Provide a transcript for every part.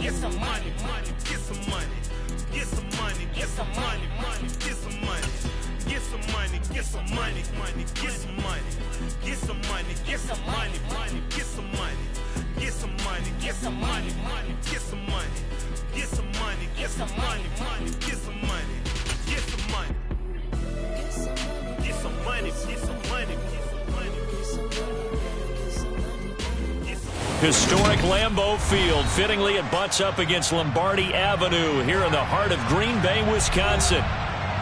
get some money, get some money, get some money, get some money, get some money, get some money, get some money, get some money, get some money, get some money, get some money, get some money, get some money, get some money, get some money, get some money, get some money, get some money, get some money, get some money. Historic Lambeau Field. Fittingly, it butts up against Lombardi Avenue here in the heart of Green Bay, Wisconsin.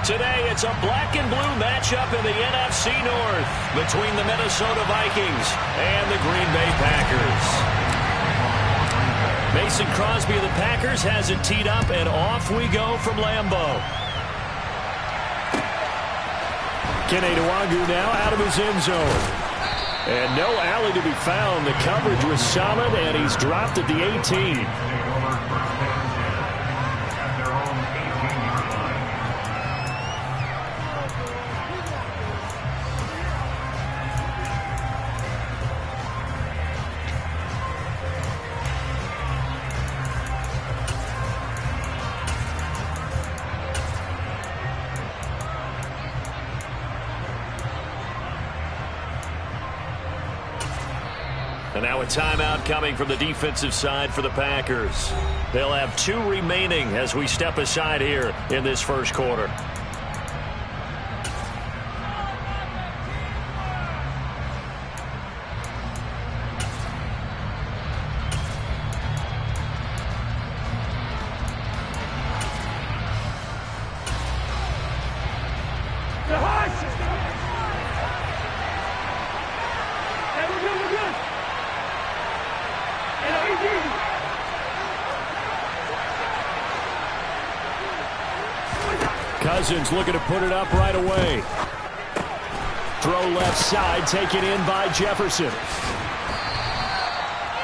Today, it's a black and blue matchup in the NFC North between the Minnesota Vikings and the Green Bay Packers. Mason Crosby of the Packers has it teed up, and off we go from Lambeau. Kene Nwangwu now out of his end zone. And no alley to be found. The coverage was solid, and he's dropped at the 18. And now a timeout coming from the defensive side for the Packers. They'll have 2 remaining as we step aside here in this first quarter. Cousins looking to put it up right away. Throw left side, taken in by Jefferson.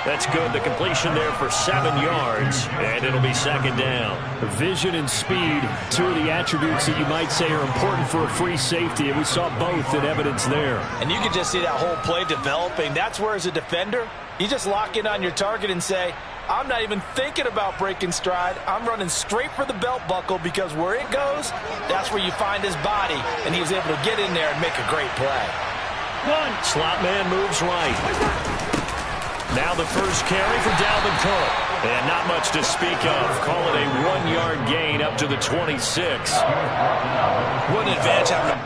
That's good. The completion there for 7 yards, and it'll be second down. Vision and speed, 2 of the attributes that you might say are important for a free safety, and we saw both in evidence there. And you can just see that whole play developing. That's where, as a defender, you just lock in on your target and say, I'm not even thinking about breaking stride. I'm running straight for the belt buckle, because where it goes, that's where you find his body, and he was able to get in there and make a great play. Slot man moves right. Now the first carry for Dalvin Cook. And not much to speak of. Call it a 1-yard gain up to the 26. What an advantage having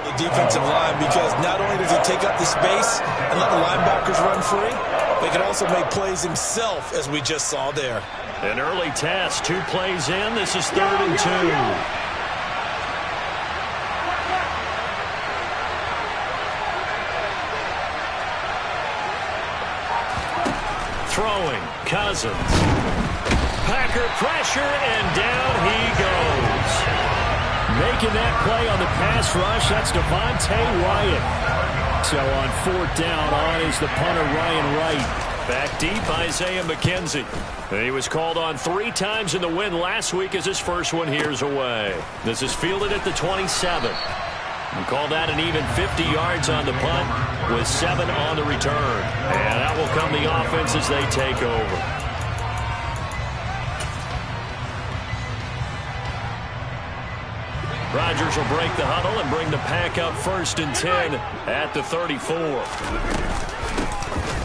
a defensive line, because not only does he take up the space and let the linebackers run free, but he can also make plays himself, as we just saw there. An early test, 2 plays in. This is 3rd and 2. Throwing, Cousins. Packer pressure, and down he goes. Making that play on the pass rush, that's Devontae Wyatt. So on 4th down, on is the punter, Ryan Wright. Back deep, Isaiah McKenzie. He was called on 3 times in the win last week as his first one here's away. This is fielded at the 27. We call that an even 50 yards on the punt with 7 on the return. And out will come the offense as they take over. Rodgers will break the huddle and bring the pack up 1st and 10 at the 34.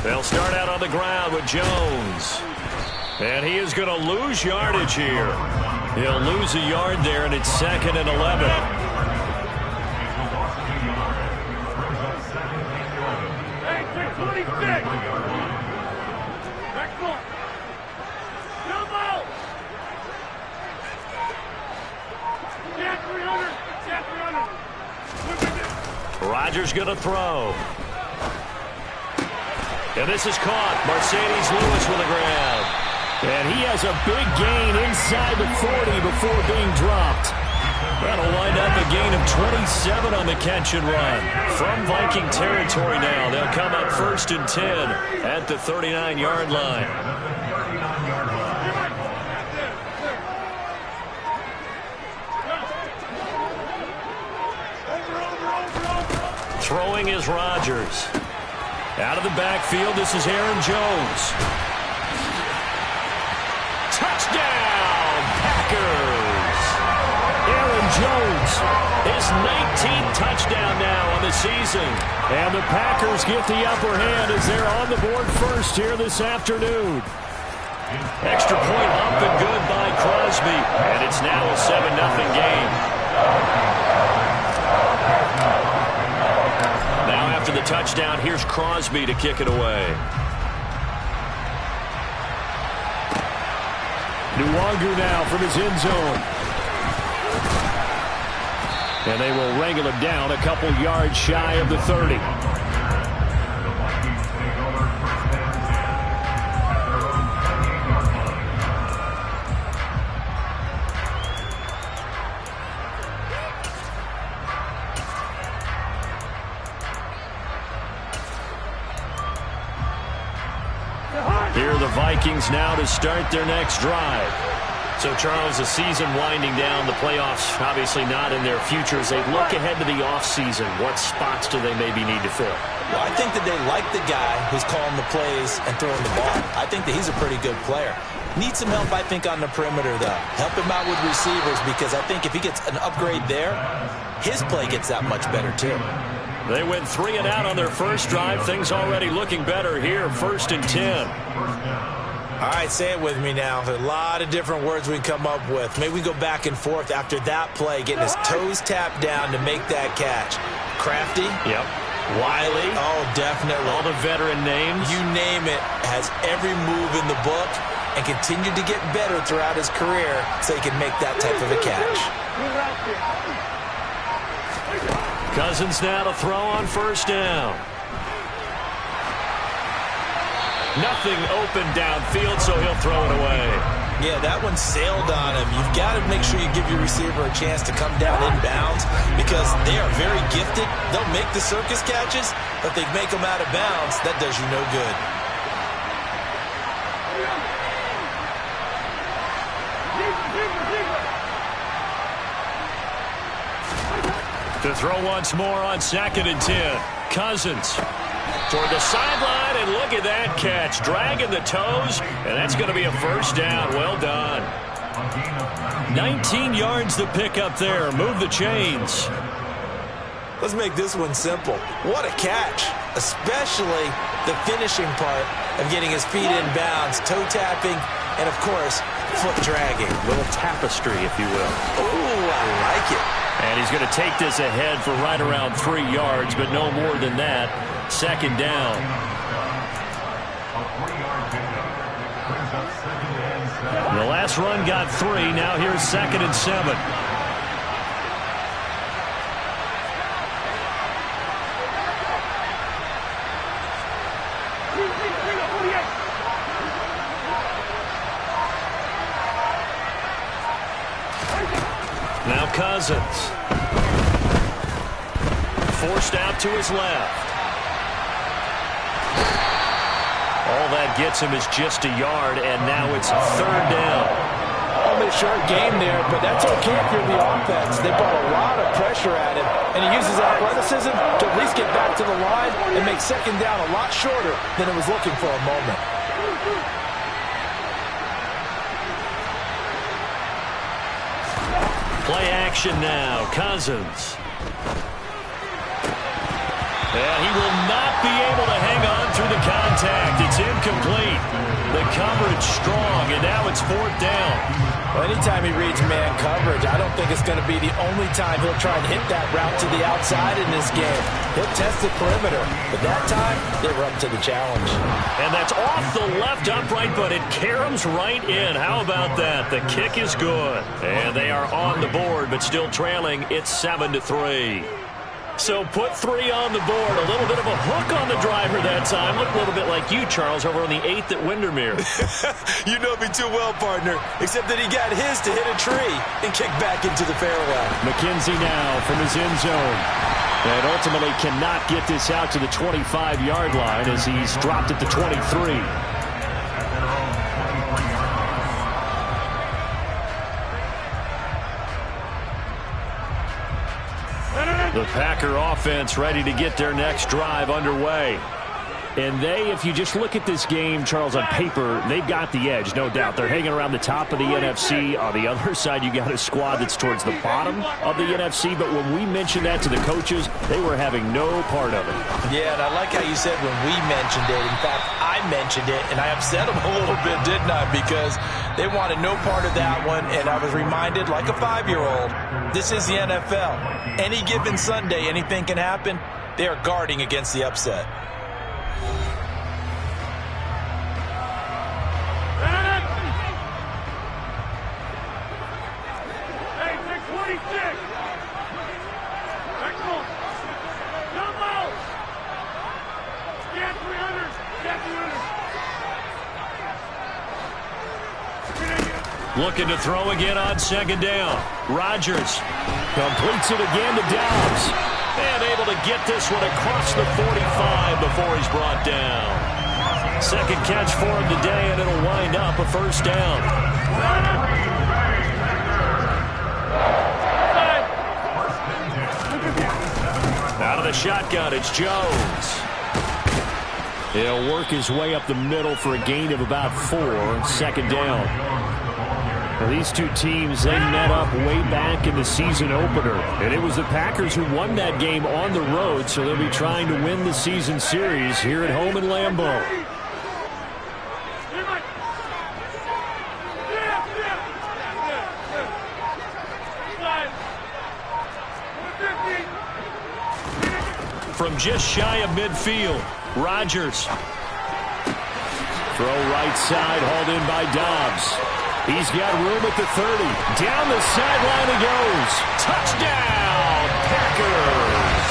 They'll start out on the ground with Jones. And he is going to lose yardage here. He'll lose a yard there, and it's 2nd and 11. Rodgers going to throw. And this is caught. Mercedes Lewis with the grab. And he has a big gain inside the 40 before being dropped. That'll wind up a gain of 27 on the catch and run. From Viking territory now, they'll come up 1st and 10 at the 39-yard line. Throwing is Rodgers. Out of the backfield, this is Aaron Jones. Touchdown, Packers! Aaron Jones, his 19th touchdown now on the season. And the Packers get the upper hand as they're on the board first here this afternoon. Extra point up and good by Crosby. And it's now a 7-0 game. Now after the touchdown, here's Crosby to kick it away. Nwangu now from his end zone. And they will wrangle him down a couple yards shy of the 30. Here are the Vikings now to start their next drive. So, Charles, the season winding down, the playoffs obviously not in their future. As they look ahead to the offseason, what spots do they maybe need to fill? Well, I think that they like the guy who's calling the plays and throwing the ball. I think that he's a pretty good player. Needs some help, I think, on the perimeter, though. Help him out with receivers, because I think if he gets an upgrade there, his play gets that much better, too. They went 3 and out on their first drive. Things already looking better here, 1st and 10. All right, say it with me now. There's a lot of different words we can come up with. Maybe we go back and forth after that play, getting his toes tapped down to make that catch. Crafty? Yep. Wiley? Oh, definitely. All the veteran names? You name it. Has every move in the book and continued to get better throughout his career so he can make that type of a catch. Cousins now to throw on 1st down. Nothing open downfield, so he'll throw it away. Yeah, that one sailed on him. You've got to make sure you give your receiver a chance to come down inbounds because they are very gifted. They'll make the circus catches, but they make them out of bounds. That does you no good. To throw once more on 2nd and 10. Cousins toward the sideline, and look at that catch. Dragging the toes, and that's going to be a 1st down. Well done. 19 yards to pick up there. Move the chains. Let's make this one simple. What a catch, especially the finishing part of getting his feet in bounds, toe tapping, and, of course, foot dragging. A little tapestry, if you will. Oh, I like it. And he's going to take this ahead for right around 3 yards, but no more than that. 2nd down. The last run got 3. Now here's 2nd and 7. Now Cousins. Forced out to his left. All that gets him is just a yard, and now it's 3rd down. Only a short game there, but that's okay if you're the offense. They brought a lot of pressure at him, and he uses athleticism to at least get back to the line and make 2nd down a lot shorter than it was looking for a moment. Play action now. Cousins. And he will not be able to hang on through the contact. It's incomplete. The coverage strong, and now it's 4th down. Well, anytime he reads man coverage, I don't think it's going to be the only time he'll try and hit that route to the outside in this game. He'll test the perimeter, but that time, they were up to the challenge. And that's off the left upright, but it caroms right in. How about that? The kick is good. And they are on the board, but still trailing. It's 7-3. So put 3 on the board. A little bit of a hook on the driver that time. Looked a little bit like you, Charles, over on the 8th at Windermere. You know me too well, partner, except that he got his to hit a tree and kick back into the fairway. McKenzie now from his end zone. And ultimately cannot get this out to the 25-yard line as he's dropped it to 23. The Packer offense ready to get their next drive underway. And if you just look at this game, Charles, on paper, they've got the edge, no doubt. They're hanging around the top of the NFC. On the other side, you got a squad that's towards the bottom of the NFC. But when we mentioned that to the coaches, they were having no part of it. Yeah, and I like how you said when we mentioned it. In fact, I mentioned it, and I upset them a little bit, didn't I? Because they wanted no part of that one, and I was reminded, like a 5-year-old, this is the NFL. Any given Sunday, anything can happen. They are guarding against the upset. Looking to throw again on second down. Rodgers completes it again to Dobbs. And able to get this one across the 45 before he's brought down. Second catch for him today, and it'll wind up a first down. Out of the shotgun, it's Jones. He'll work his way up the middle for a gain of about 4. Second down. Well, these two teams, they met up way back in the season opener. And it was the Packers who won that game on the road, so they'll be trying to win the season series here at home in Lambeau. From just shy of midfield, Rodgers. Throw right side, hauled in by Dobbs. He's got room at the 30. Down the sideline he goes. Touchdown, Packers.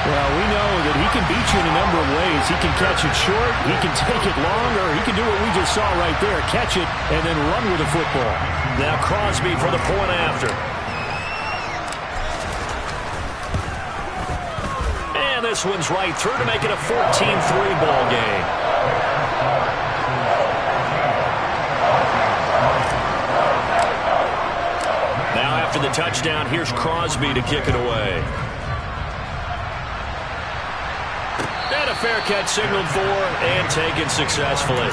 Well, we know that he can beat you in a number of ways. He can catch it short, he can take it long, or he can do what we just saw right there, catch it and then run with the football. Now Crosby for the point after. And this one's right through to make it a 14-3 ball game. Now after the touchdown, here's Crosby to kick it away. And a fair catch signaled for and taken successfully.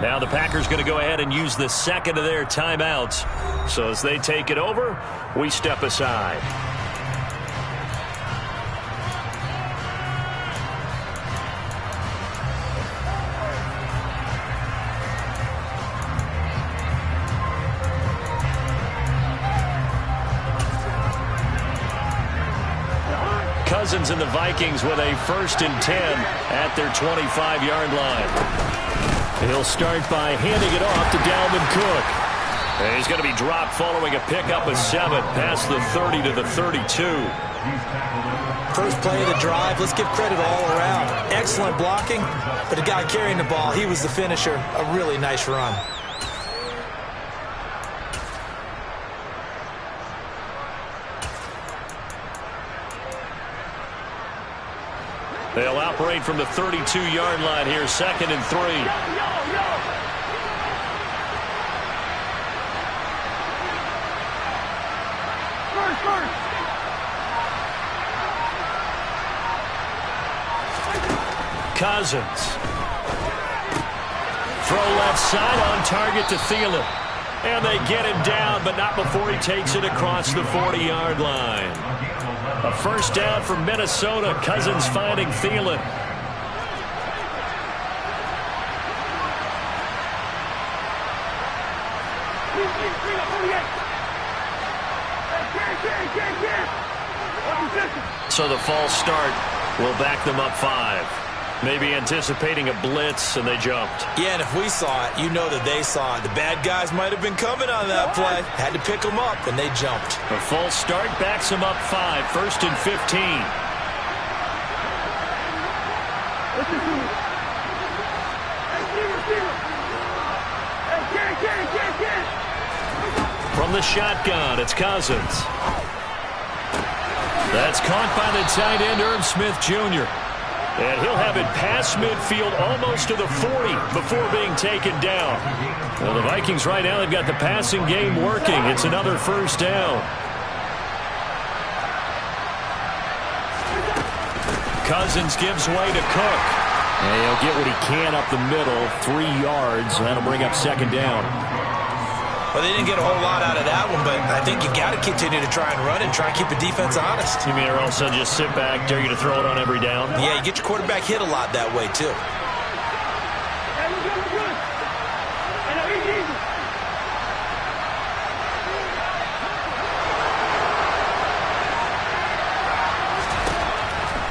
Now the Packers going to go ahead and use the second of their timeouts. So as they take it over, we step aside. Cousins and the Vikings with a 1st and 10 at their 25-yard line. He'll start by handing it off to Dalvin Cook. And he's going to be dropped following a pickup of 7 past the 30 to the 32. First play of the drive, let's give credit all around. Excellent blocking, but the guy carrying the ball, he was the finisher. A really nice run. They'll operate from the 32-yard line here, 2nd and 3. Cousins. Throw left side on target to Thielen. And they get him down, but not before he takes it across the 40-yard line. A first down for Minnesota. Cousins finding Thielen. So the false start will back them up 5. Maybe anticipating a blitz, and they jumped. Yeah, and if we saw it, you know that they saw it. The bad guys might have been coming on that play. Had to pick them up, and they jumped. A false start backs them up 5. 1st and 15. From the shotgun, it's Cousins. That's caught by the tight end, Irv Smith Jr. And he'll have it past midfield almost to the 40 before being taken down. Well, the Vikings right now, they've got the passing game working. It's another first down. Cousins gives way to Cook. And he'll get what he can up the middle, 3 yards. That'll bring up 2nd down. Well, they didn't get a whole lot out of that one, but I think you got to continue to try and run and try and keep the defense honest. You mean, or else they'll just sit back, dare you to throw it on every down? Yeah, you get your quarterback hit a lot that way, too.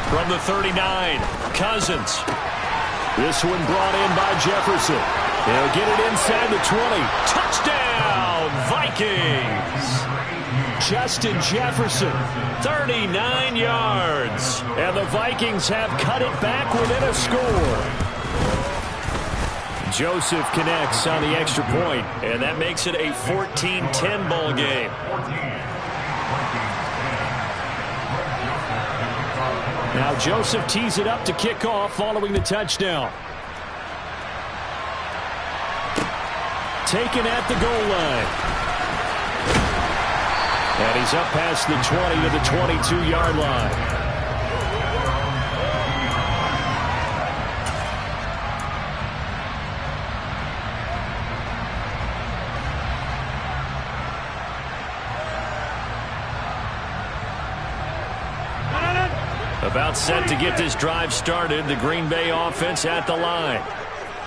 From the 39, Cousins. This one brought in by Jefferson. He'll get it inside the 20. Touchdown, Vikings! Justin Jefferson, 39 yards. And the Vikings have cut it back within a score. Joseph connects on the extra point, and that makes it a 14-10 ball game. Now Joseph tees it up to kick off following the touchdown. Taken at the goal line. And he's up past the 20 to the 22-yard line. About set to get this drive started. The Green Bay offense at the line.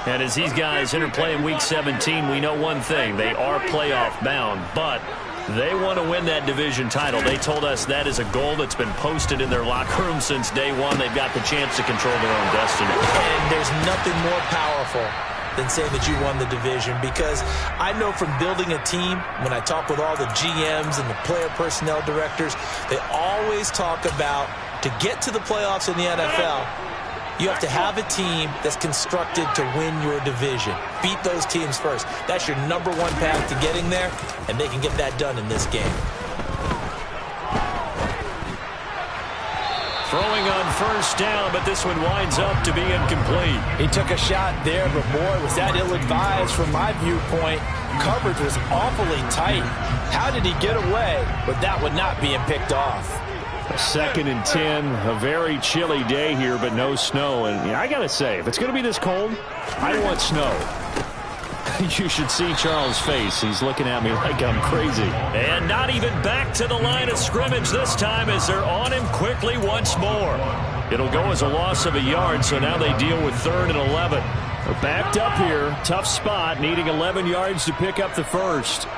And as these guys interplay in Week 17, we know one thing. They are playoff bound, but they want to win that division title. They told us that is a goal that's been posted in their locker room since day one. They've got the chance to control their own destiny. And there's nothing more powerful than saying that you won the division, because I know from building a team, when I talk with all the GMs and the player personnel directors, they always talk about, to get to the playoffs in the NFL, you have to have a team that's constructed to win your division. Beat those teams first. That's your #1 path to getting there, and they can get that done in this game. Throwing on first down, but this one winds up to be incomplete. He took a shot there, but boy, was that ill-advised from my viewpoint. Coverage was awfully tight. How did he get away with that one not being picked off? 2nd and 10, a very chilly day here, but no snow. And I got to say, if it's going to be this cold, I want snow. You should see Charles' face. He's looking at me like I'm crazy. And not even back to the line of scrimmage this time as they're on him quickly once more. It'll go as a loss of a yard, so now they deal with 3rd and 11. They're backed up here. Tough spot, needing 11 yards to pick up the first.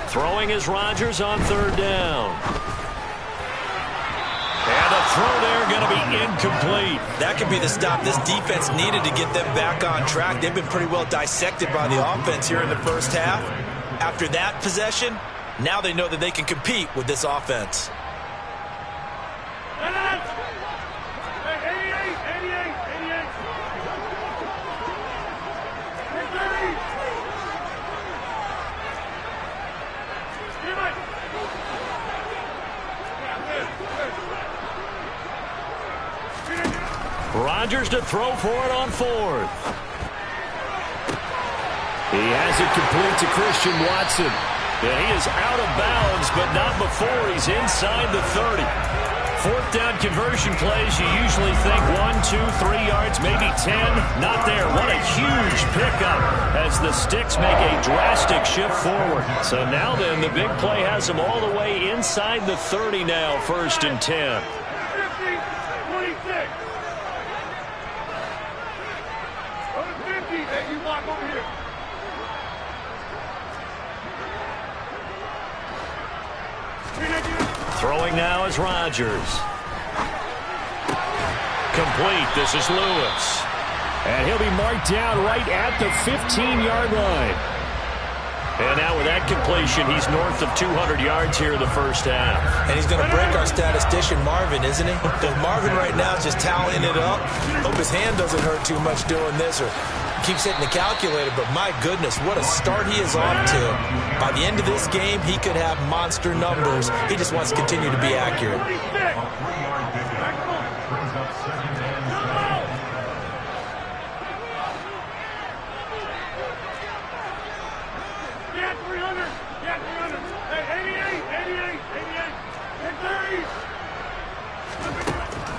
Throwing is Rodgers on 3rd down. And the throw there going to be incomplete. That could be the stop this defense needed to get them back on track. They've been pretty well dissected by the offense here in the first half. After that possession, now they know that they can compete with this offense. Rodgers to throw for it on 4th. He has it complete to Christian Watson. And he is out of bounds, but not before he's inside the 30. 4th down conversion plays, you usually think 1, 2, 3 yards, maybe 10. Not there. What a huge pickup as the Sticks make a drastic shift forward. So now then, the big play has them all the way inside the 30 now, 1st and 10. Throwing now is Rodgers. Complete. This is Lewis. And he'll be marked down right at the 15-yard line. And now with that completion, he's north of 200 yards here in the first half. And he's going to break our statistician Marvin, isn't he? Because Marvin right now is just tallying it up. Hope his hand doesn't hurt too much doing this or keeps hitting the calculator. But my goodness, what a start he is off to. By the end of this game, he could have monster numbers. He just wants to continue to be accurate.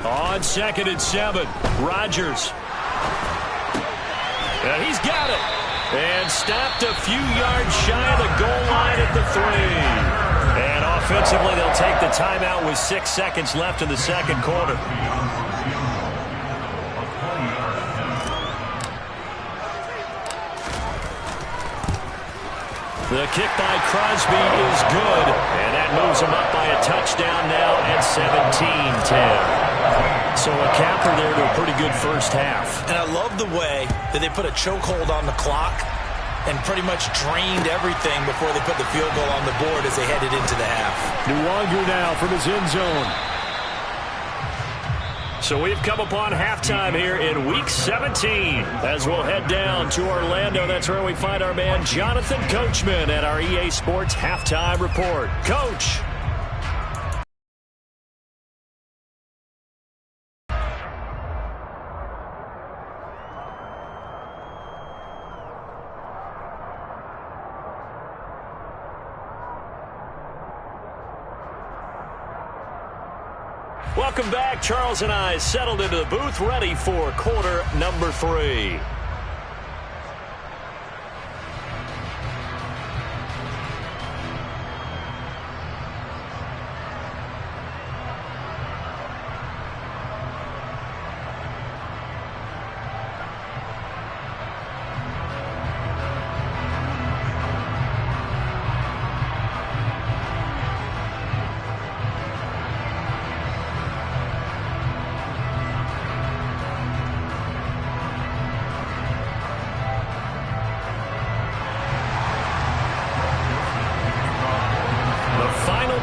On 2nd and 7, Rodgers. And he's got it. And stopped a few yards shy of the goal line at the 3. And offensively, they'll take the timeout with 6 seconds left in the second quarter. The kick by Crosby is good, and that moves him up by a touchdown now at 17-10. So a capper there to a pretty good first half. And I love the way that they put a chokehold on the clock and pretty much drained everything before they put the field goal on the board as they headed into the half. Nwangu now from his end zone. So we've come upon halftime here in Week 17. As we'll head down to Orlando, that's where we find our man Jonathan Coachman at our EA Sports Halftime Report. Coach. Welcome back. Charles and I settled into the booth, ready for quarter number 3.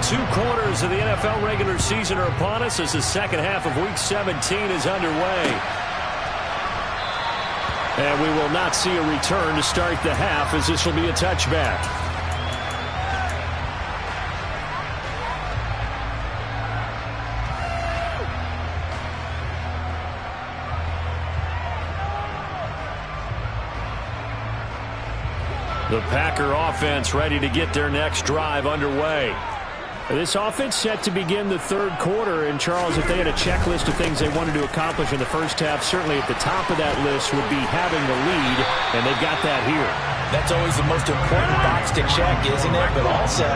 Two quarters of the NFL regular season are upon us as the second half of Week 17 is underway. And we will not see a return to start the half, as this will be a touchback. The Packer offense ready to get their next drive underway. This offense set to begin the third quarter, and Charles, if they had a checklist of things they wanted to accomplish in the first half, certainly at the top of that list would be having the lead, and they've got that here. That's always the most important box to check, isn't it? But also,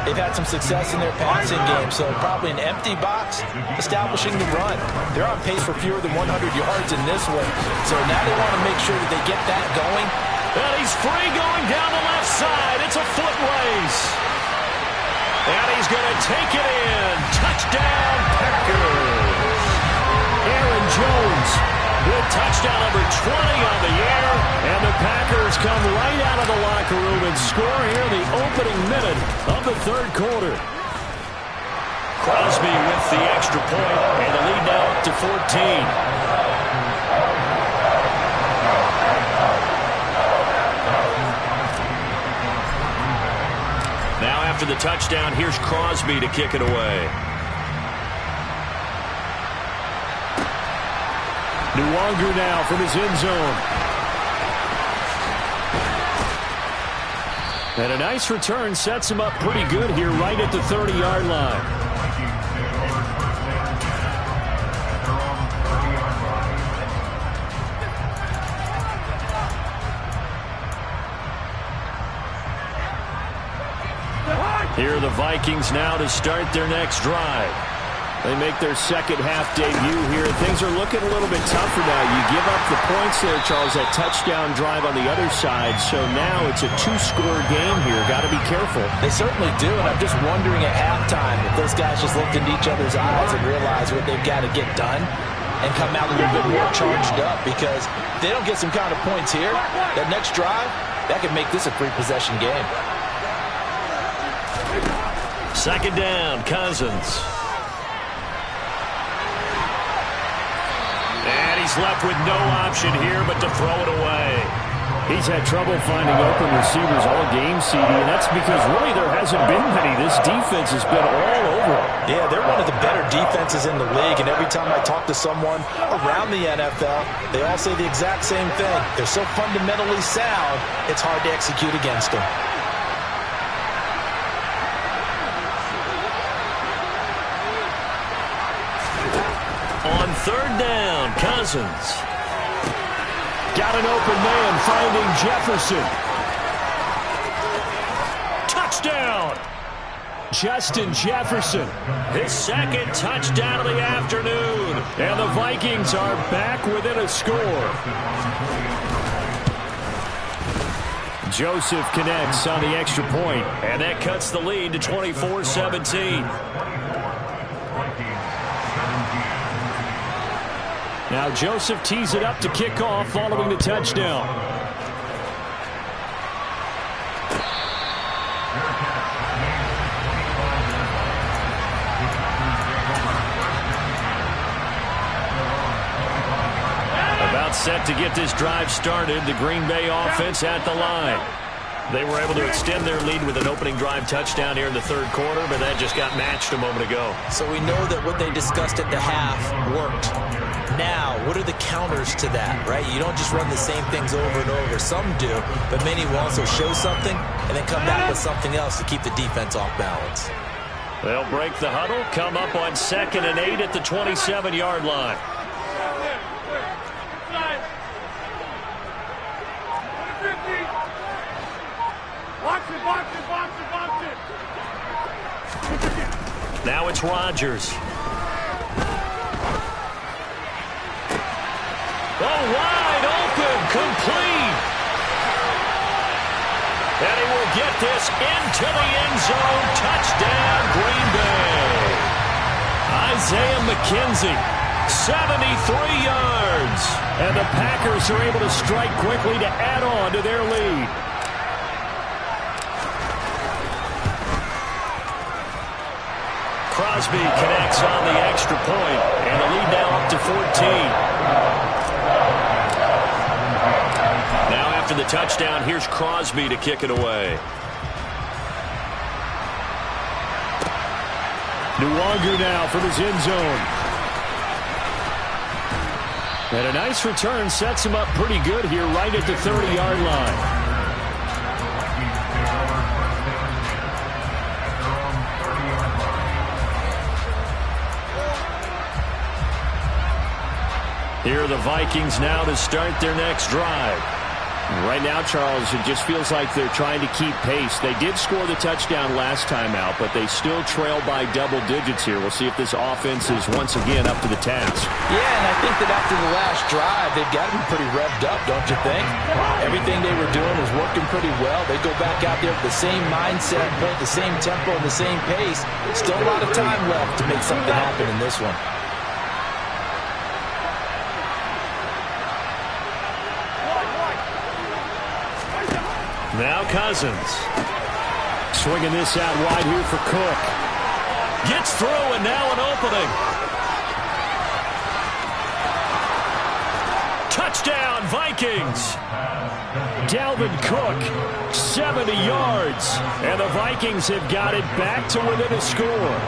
they've had some success in their passing game, so probably an empty box establishing the run. They're on pace for fewer than 100 yards in this one, so now they want to make sure that they get that going. And he's free going down the left side. It's a foot race. And he's going to take it in. Touchdown, Packers. Aaron Jones with touchdown number 20 on the air. And the Packers come right out of the locker room and score here in the opening minute of the third quarter. Crosby with the extra point, and the lead now up to 14. Now after the touchdown, here's Crosby to kick it away. Nwangu now from his end zone. And a nice return sets him up pretty good here right at the 30-yard line. Here are the Vikings now to start their next drive. They make their second half debut here. Things are looking a little bit tougher now. You give up the points there, Charles, that touchdown drive on the other side. So now it's a two-score game here. Got to be careful. They certainly do, and I'm just wondering at halftime if those guys just looked into each other's eyes and realized what they've got to get done and come out a little bit more charged up, because if they don't get some kind of points here, that next drive, that could make this a three-possession game. Second down, Cousins. And he's left with no option here but to throw it away. He's had trouble finding open receivers all game, CD, and that's because really there hasn't been many. This defense has been all over him. Yeah, they're one of the better defenses in the league, and every time I talk to someone around the NFL, they all say the exact same thing. They're so fundamentally sound, it's hard to execute against them. On third down, Cousins. Got an open man, finding Jefferson. Touchdown! Justin Jefferson, his second touchdown of the afternoon. And the Vikings are back within a score. Joseph connects on the extra point, and that cuts the lead to 24-17. Now Joseph tees it up to kick off following the touchdown. About set to get this drive started, the Green Bay offense at the line. They were able to extend their lead with an opening drive touchdown here in the third quarter, but that just got matched a moment ago. So we know that what they discussed at the half worked. Now, what are the counters to that, right? You don't just run the same things over and over. Some do, but many will also show something and then come back with something else to keep the defense off balance. They'll break the huddle, come up on 2nd and 8 at the 27-yard line. Now it's Rodgers. Oh, wide open, complete. And he will get this into the end zone. Touchdown, Green Bay. Isaiah McKenzie, 73 yards. And the Packers are able to strike quickly to add on to their lead. Crosby connects on the extra point, and the lead now up to 14. Now after the touchdown, here's Crosby to kick it away. Nwangu now from his end zone. And a nice return sets him up pretty good here right at the 30-yard line. Here are the Vikings now to start their next drive. Right now, Charles, it just feels like they're trying to keep pace. They did score the touchdown last time out, but they still trail by double digits here. We'll see if this offense is once again up to the task. Yeah, and I think that after the last drive, they've got to be pretty revved up, don't you think? Everything they were doing was working pretty well. They go back out there with the same mindset, the same tempo, and the same pace. Still a lot of time left to make something happen in this one. Now Cousins. Swinging this out wide here for Cook. Gets through, and now an opening. Touchdown, Vikings. Dalvin Cook, 70 yards. And the Vikings have got it back to within a score.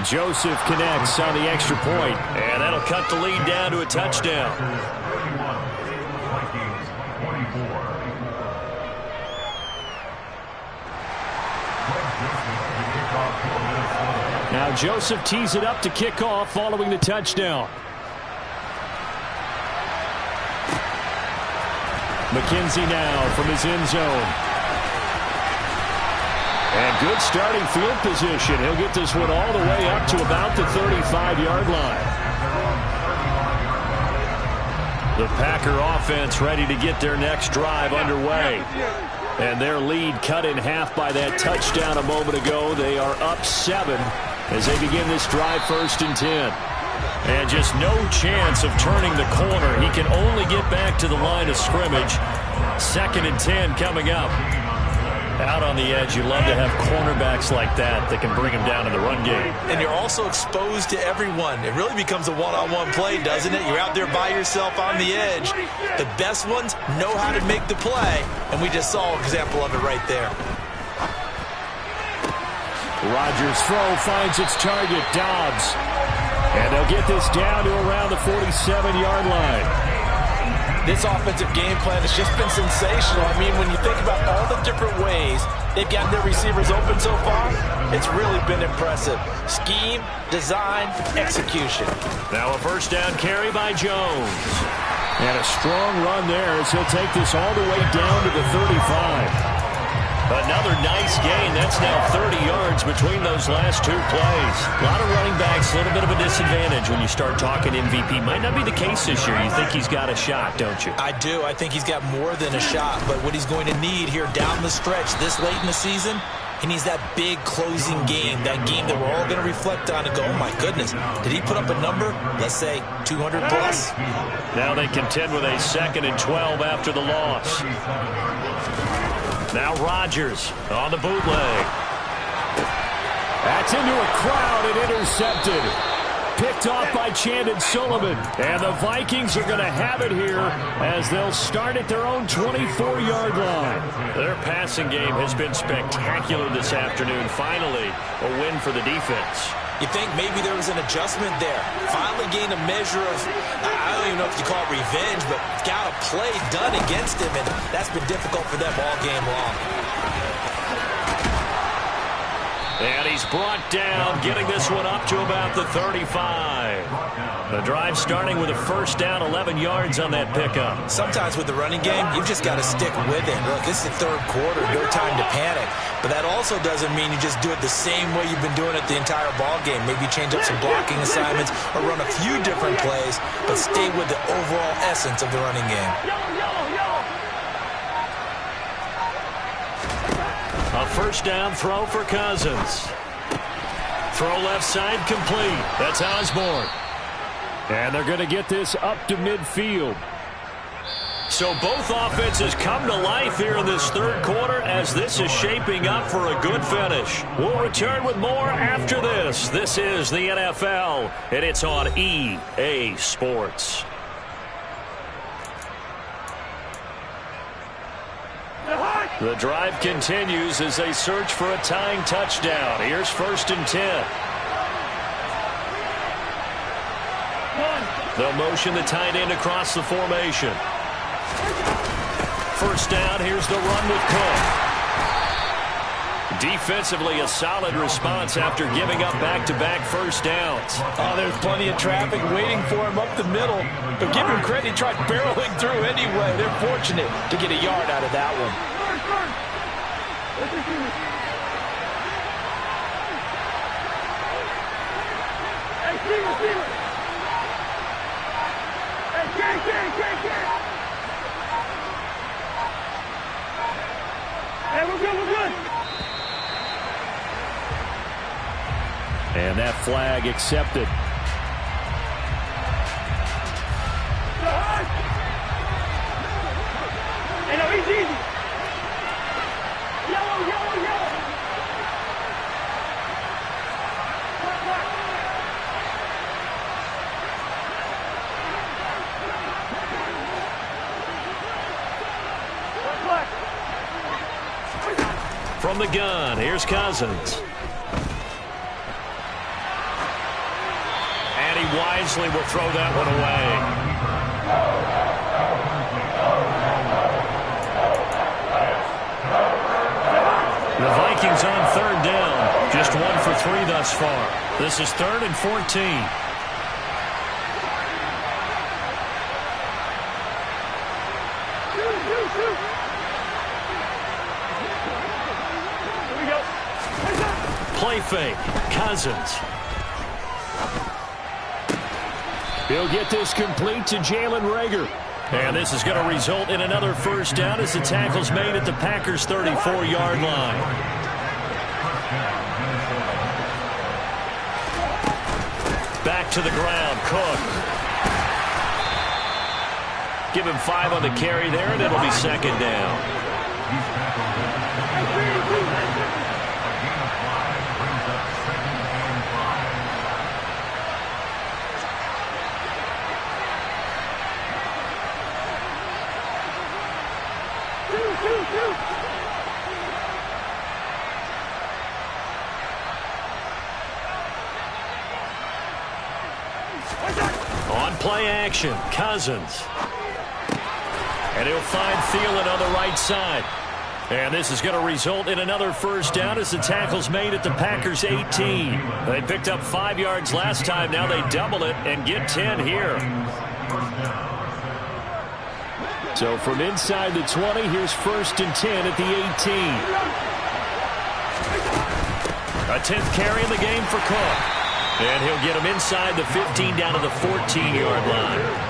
Joseph connects on the extra point, and that'll cut the lead down to a touchdown. Now Joseph tees it up to kick off following the touchdown. McKenzie now from his end zone. And good starting field position. He'll get this one all the way up to about the 35-yard line. The Packer offense ready to get their next drive underway. And their lead cut in half by that touchdown a moment ago. They are up 7 as they begin this drive, 1st and 10. And just no chance of turning the corner. He can only get back to the line of scrimmage. 2nd and 10 coming up. Out on the edge, you love to have cornerbacks like that can bring him down in the run game. And you're also exposed to everyone. It really becomes a one-on-one play, doesn't it? You're out there by yourself on the edge. The best ones know how to make the play, and we just saw an example of it right there. Rodgers' throw finds its target, Dobbs. And they'll get this down to around the 47-yard line. This offensive game plan has just been sensational. I mean, when you think about all the different ways they've gotten their receivers open so far, it's really been impressive. Scheme, design, execution. Now a 1st down carry by Jones. And a strong run there as he'll take this all the way down to the 35. Another nice gain. That's now 30 yards between those last 2 plays. A lot of running backs, a little bit of a disadvantage when you start talking MVP. Might not be the case this year. You think he's got a shot, don't you? I do. I think he's got more than a shot. But what he's going to need here down the stretch this late in the season, he needs that big closing game, that game that we're all going to reflect on and go, oh, my goodness, did he put up a number, let's say, 200 plus? Now they contend with a 2nd and 12 after the loss. Now Rodgers on the bootleg. That's into a crowd and intercepted. Picked off by Chandon Sullivan. And the Vikings are going to have it here as they'll start at their own 24-yard line. Their passing game has been spectacular this afternoon. Finally, a win for the defense. You think maybe there was an adjustment there. Finally gained a measure of, I don't even know if you call it revenge, but got a play done against him, and that's been difficult for them all game long. And he's brought down, getting this one up to about the 35. The drive starting with a 1st down, 11 yards on that pickup. Sometimes with the running game, you've just got to stick with it. Look, this is the 3rd quarter, no time to panic. But that also doesn't mean you just do it the same way you've been doing it the entire ball game. Maybe change up some blocking assignments or run a few different plays, but stay with the overall essence of the running game. A 1st down throw for Cousins. Throw left side complete. That's Osborne. And they're going to get this up to midfield. So both offenses come to life here in this 3rd quarter as this is shaping up for a good finish. We'll return with more after this. This is the NFL, and it's on EA Sports. The drive continues as they search for a tying touchdown. Here's 1st and 10. They'll motion the tight end across the formation. 1st down, here's the run with Cook. Defensively, a solid response after giving up back-to-back 1st downs. Oh, there's plenty of traffic waiting for him up the middle. But give him credit, he tried barreling through anyway. They're fortunate to get a yard out of that one. Hey, we're good. And that flag accepted. Hey, no, he's easy. Yellow. From the gun, here's Cousins. And he wisely will throw that one away. The Vikings on 3rd down. Just 1 for 3 thus far. This is 3rd and 14. play fake. Cousins. He'll get this complete to Jalen Reagor. And this is going to result in another first down as the tackle's made at the Packers' 34-yard line. Back to the ground, Cook. Give him 5 on the carry there, and it'll be second down. On play action, Cousins. And he'll find Thielen on the right side. And this is going to result in another first down as the tackle's made at the Packers' 18. They picked up 5 yards last time. Now they double it and get 10 here. So from inside the 20, here's 1st and 10 at the 18. A 10th carry in the game for Cook. And he'll get him inside the 15 down to the 14-yard line.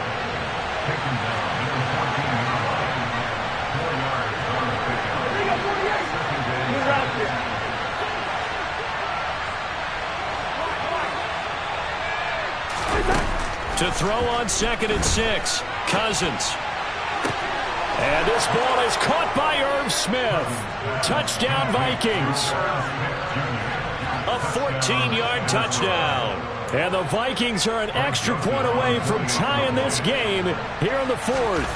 To throw on 2nd and 6, Cousins. And this ball is caught by Irv Smith. Touchdown, Vikings. A 14-yard touchdown. And the Vikings are an extra point away from tying this game here in the 4th.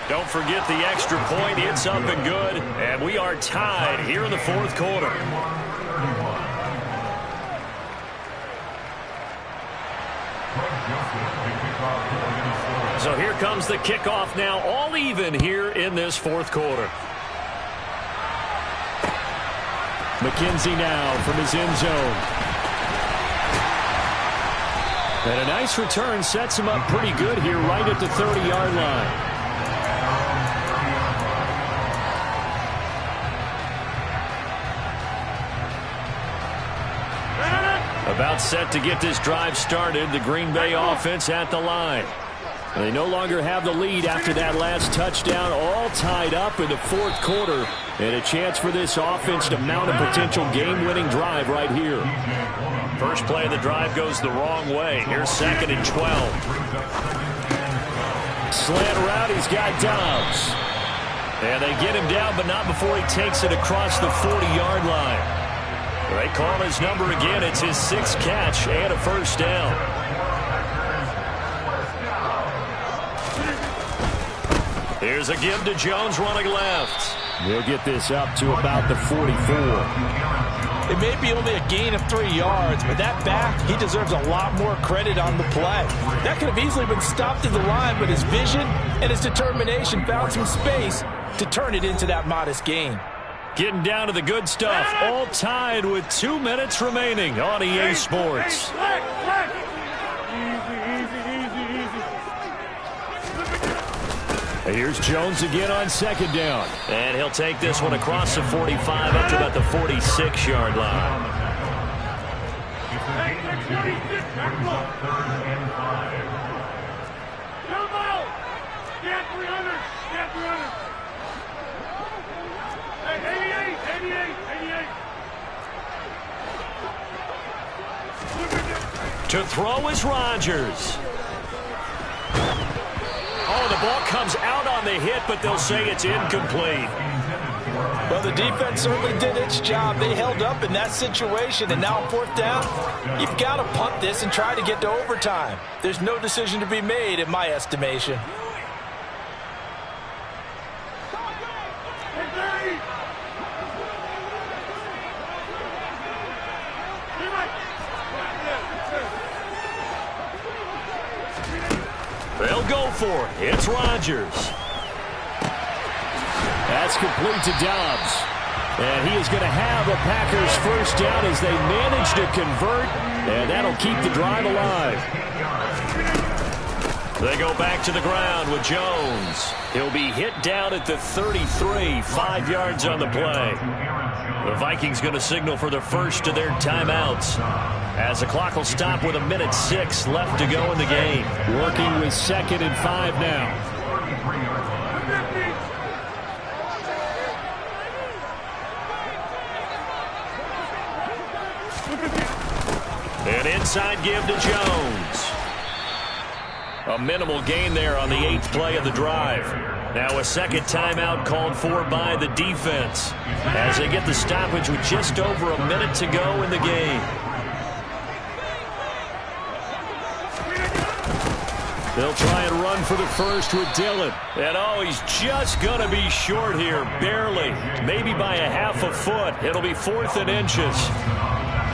Don't forget the extra point. It's up and good. And we are tied here in the 4th quarter. So here comes the kickoff now, all even here in this 4th quarter. McKenzie now from his end zone. And a nice return sets him up pretty good here right at the 30-yard line. About set to get this drive started, the Green Bay offense at the line. They no longer have the lead after that last touchdown, all tied up in the 4th quarter. And a chance for this offense to mount a potential game-winning drive right here. First play of the drive goes the wrong way. Here's 2nd and 12. Slant route, he's got Dobbs. And they get him down, but not before he takes it across the 40-yard line. They call his number again. It's his 6th catch and a first down. Here's a give to Jones running left. He'll get this up to about the 44. It may be only a gain of 3 yards, but that back, he deserves a lot more credit on the play. That could have easily been stopped in the line, but his vision and his determination found some space to turn it into that modest gain. Getting down to the good stuff. All tied with 2 minutes remaining on EA Sports. And here's Jones again on 2nd down. And he'll take this one across the 45 up to about the 46-yard line. To throw is Rodgers. Oh, the ball comes out on the hit, but they'll say it's incomplete. Well, the defense certainly did its job. They held up in that situation, and now 4th down, you've got to punt this and try to get to overtime. There's no decision to be made, in my estimation. They'll go for it. It's Rodgers. That's complete to Dobbs. And he is going to have a Packers first down as they manage to convert, and that'll keep the drive alive. They go back to the ground with Jones. He'll be hit down at the 33, 5 yards on the play. The Vikings going to signal for the first of their timeouts, as the clock will stop with 1:06 left to go in the game. Working with 2nd and 5 now. An inside give to Jones. A minimal gain there on the 8th play of the drive. Now a second timeout called for by the defense, as they get the stoppage with just over a minute to go in the game. They'll try and run for the first with Dillon. And oh, he's just going to be short here, barely. Maybe by a half a foot. It'll be 4th and inches.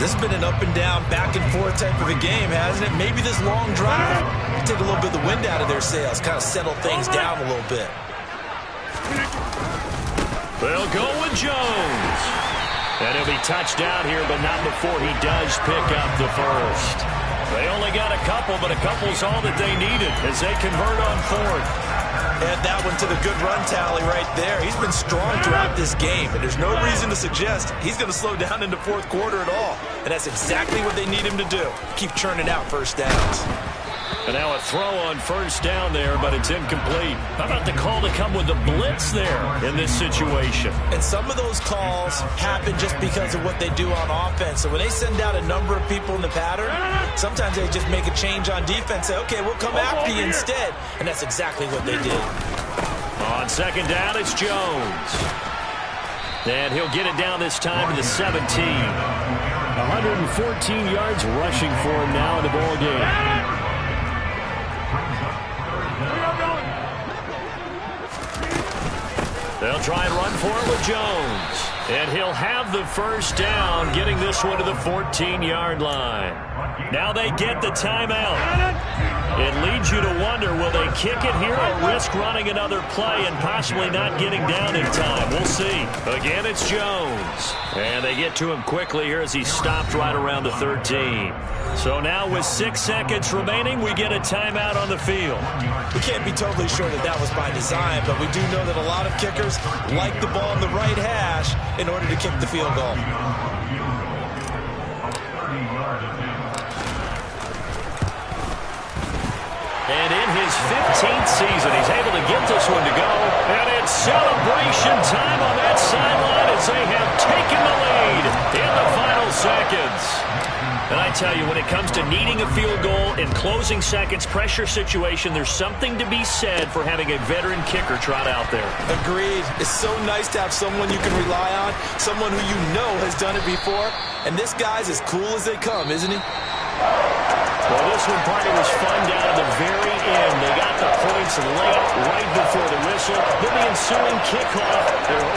This has been an up and down, back and forth type of a game, hasn't it? Maybe this long drive take a little bit of the wind out of their sails, kind of settle things down a little bit. They'll go with Jones. And he'll be touched down here, but not before he does pick up the first. They only got a couple, but a couple's all that they needed as they convert on 4th. Add that one to the good run tally right there. He's been strong throughout this game, and there's no reason to suggest he's going to slow down in the 4th quarter at all. And that's exactly what they need him to do. Keep churning out first downs. And now a throw on first down there, but it's incomplete. How about the call to come with the blitz there in this situation? And some of those calls happen just because of what they do on offense. So when they send out a number of people in the pattern, sometimes they just make a change on defense. Say, okay, we'll come after you instead. And that's exactly what they did. On second down, it's Jones. And he'll get it down this time to the 17. 114 yards rushing for him now in the ball game. They'll try and run for it with Jones. And he'll have the first down, getting this one to the 14-yard line. Now they get the timeout. It leads you to wonder, will they kick it here or risk running another play and possibly not getting down in time? We'll see. Again, it's Jones. And they get to him quickly here as he stopped right around the 13. So now with 6 seconds remaining, we get a timeout on the field. We can't be totally sure that that was by design, but we do know that a lot of kickers like the ball in the right hash in order to kick the field goal. And in his 15th season, he's able to get this one to go. And it's celebration time on that sideline as they have taken the lead in the final seconds. And I tell you, when it comes to needing a field goal in closing seconds, pressure situation, there's something to be said for having a veteran kicker trot out there. Agreed. It's so nice to have someone you can rely on, someone who you know has done it before. And this guy's as cool as they come, isn't he? Well, this one, partner, was fun down at the very end. They got the points late, right before the whistle. Then the ensuing kickoff. They're hoping